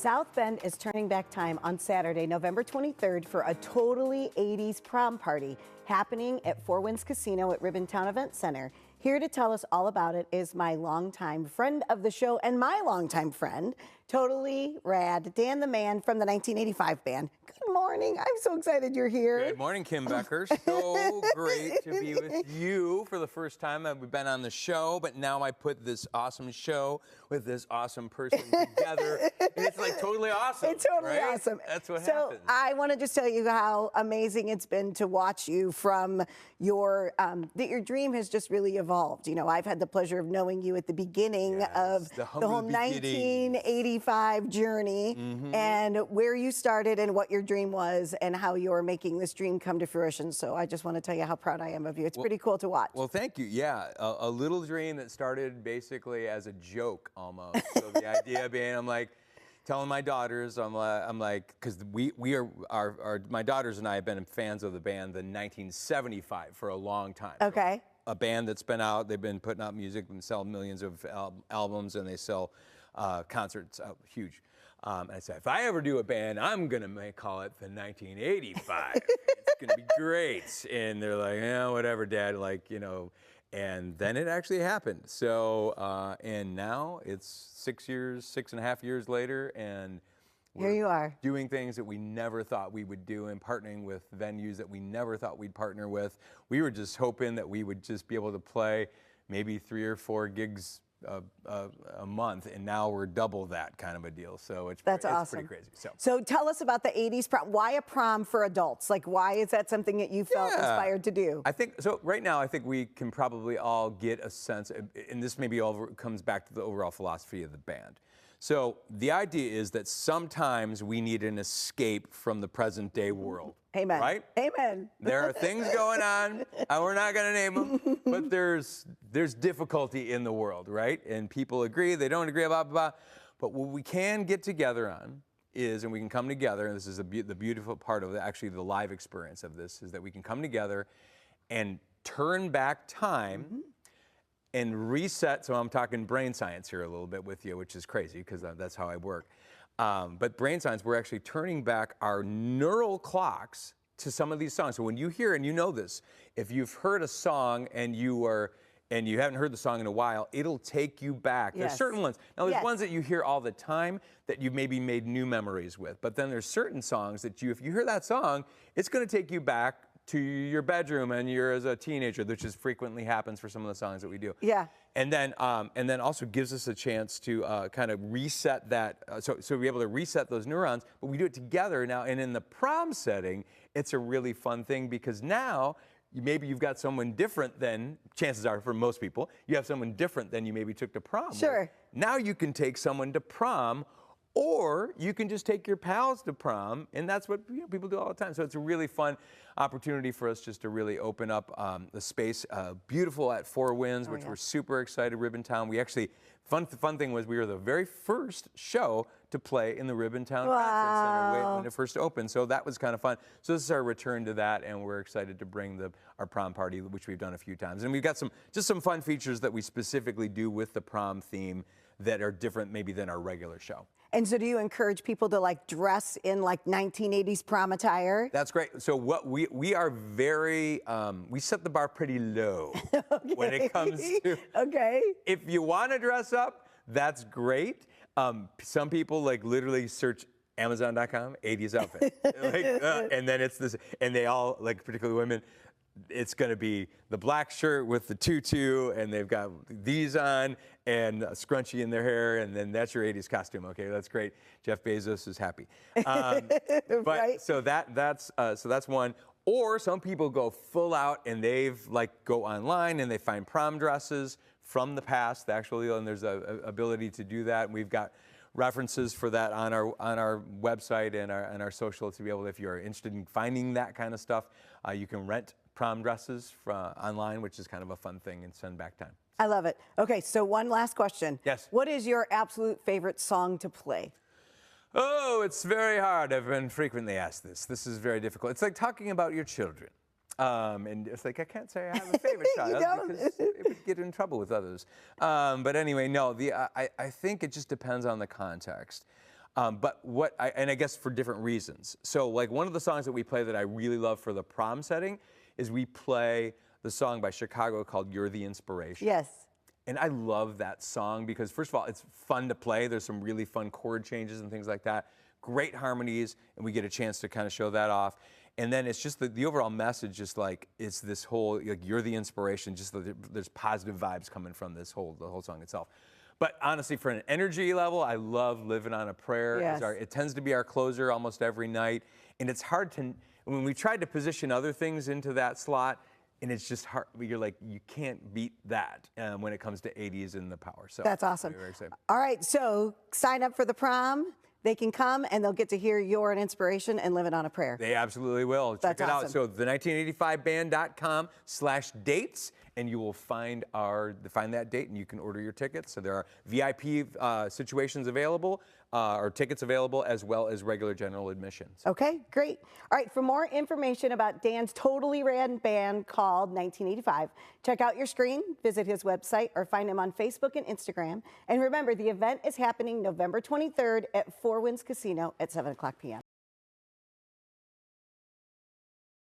South Bend is turning back time on Saturday, November 23rd for a totally 80s prom party happening at Four Winds Casino at Ribbontown Event Center. Here to tell us all about it is my longtime friend of the show and my longtime friend, totally rad, Dan the Man from the 1985 band. Good morning. I'm so excited you're here. Good morning, Kim Becker. So great to be with you for the first time. We've been on the show, but now I put this awesome show with this awesome person together. And it's like totally awesome. It's totally right? awesome. That's what So happens. I want to just tell you how amazing it's been to watch you from your, that your dream has just really evolved. You know, I've had the pleasure of knowing you at the beginning of the whole 1985 journey and where you started and what your dream was and how you're making this dream come to fruition. So I just want to tell you how proud I am of you. It's pretty cool to watch. Well, thank you. Yeah, a little dream that started basically as a joke almost. So the idea being, I'm like, telling my daughters, I'm like, because my daughters and I have been fans of the band, the 1975, for a long time. Okay. So a band that's been out, they've been putting out music and sell millions of albums, and they sell concerts out huge. And I said, if I ever do a band, I'm gonna call it the 1985. It's gonna be great. And they're like, yeah, whatever, Dad. Like, you know. And then it actually happened. So, and now it's 6.5 years later, and Here you are. doing things that we never thought we would do and partnering with venues that we never thought we'd partner with. We were just hoping that we would just be able to play maybe 3 or 4 gigs a month, and now we're double that kind of a deal. So it's awesome. pretty crazy. So tell us about the 80s prom. Why a prom for adults? Like, why is that something that you felt inspired to do? I think, so right now, I think we can probably all get a sense, and this maybe all comes back to the overall philosophy of the band. So the idea is that sometimes we need an escape from the present day world. Amen. Right? Amen. There are things going on, and we're not going to name them, but there's difficulty in the world, right? And people agree, they don't agree, blah, blah, blah. But what we can get together on is, and we can come together, and this is the beautiful part of actually the live experience of this, is that we can come together and turn back time and reset. So I'm talking brain science here a little bit with you, which is crazy because that's how I work. But brain science, we're actually turning back our neural clocks to some of these songs. So when you hear, and you know this, if you've heard a song and you haven't heard the song in a while, it'll take you back. Yes. There's certain ones. Now there's ones that you hear all the time that you maybe made new memories with. But then there's certain songs that if you hear that song, it's going to take you back to your bedroom and you're as a teenager, which is frequently happens for some of the songs that we do. Yeah. And then also gives us a chance to kind of reset that, so we're able to reset those neurons, but we do it together now. And in the prom setting, it's a really fun thing because now maybe you've got someone different than, chances are for most people, you have someone different than you maybe took to prom. Sure. Now you can take someone to prom, or you can just take your pals to prom, and that's what people do all the time. So it's a really fun opportunity for us just to really open up the space. Beautiful at Four Winds, which we're super excited. Ribbontown. We actually, fun thing was we were the very first show to play in the Ribbontown Conference Center when it first opened. So that was kind of fun. So this is our return to that, and we're excited to bring our prom party, which we've done a few times. And we've got just some fun features that we specifically do with the prom theme that are different maybe than our regular show. And so do you encourage people to like dress in like 1980s prom attire? That's great. So what we are very, we set the bar pretty low when it comes to, if you want to dress up, that's great. Some people like literally search Amazon.com, 80s outfit. And then it's this, and they all, like particularly women, it's going to be the black shirt with the tutu, and they've got these on, and a scrunchie in their hair, and then that's your 80s costume. Okay, that's great. Jeff Bezos is happy. But so that's one. Or some people go full out, and they've go online and they find prom dresses from the past, actually, and there's a ability to do that. And we've got references for that on our website and our social to be able to, if you're interested in finding that kind of stuff, you can rent prom dresses online, which is kind of a fun thing, and send back time. I love it. Okay, so one last question. Yes. What is your absolute favorite song to play? Oh, it's very hard. I've been frequently asked this. This is very difficult. It's like talking about your children. And it's like, I can't say I have a favorite child because it would get in trouble with others. But anyway, no, I think it just depends on the context. And I guess for different reasons. So like one of the songs that we play that I really love for the prom setting is we play the song by Chicago called You're the Inspiration. Yes. And I love that song because first of all, it's fun to play. There's some really fun chord changes and things like that. Great harmonies, and we get a chance to kind of show that off. And then it's just the overall message, just like it's this whole, like, you're the inspiration, just there's positive vibes coming from the whole song itself. But honestly, for an energy level, I love Living on a Prayer. Yes. It tends to be our closer almost every night. And it's hard to, when we tried to position other things into that slot, and it's just hard, you're like, you can't beat that when it comes to 80s and the power. So that's awesome. Very excited. All right, so sign up for the prom. They can come and they'll get to hear You're an Inspiration and Living on a Prayer. They absolutely will. Check That's it awesome. out. So the1985band.com/dates, and you will find that date, and you can order your tickets. So there are VIP situations available, or tickets available, as well as regular general admissions. Okay, great. All right, for more information about Dan's totally rad band called 1985, check out your screen, visit his website, or find him on Facebook and Instagram. And remember, the event is happening November 23rd at Four Winds Casino at 7 o'clock p.m.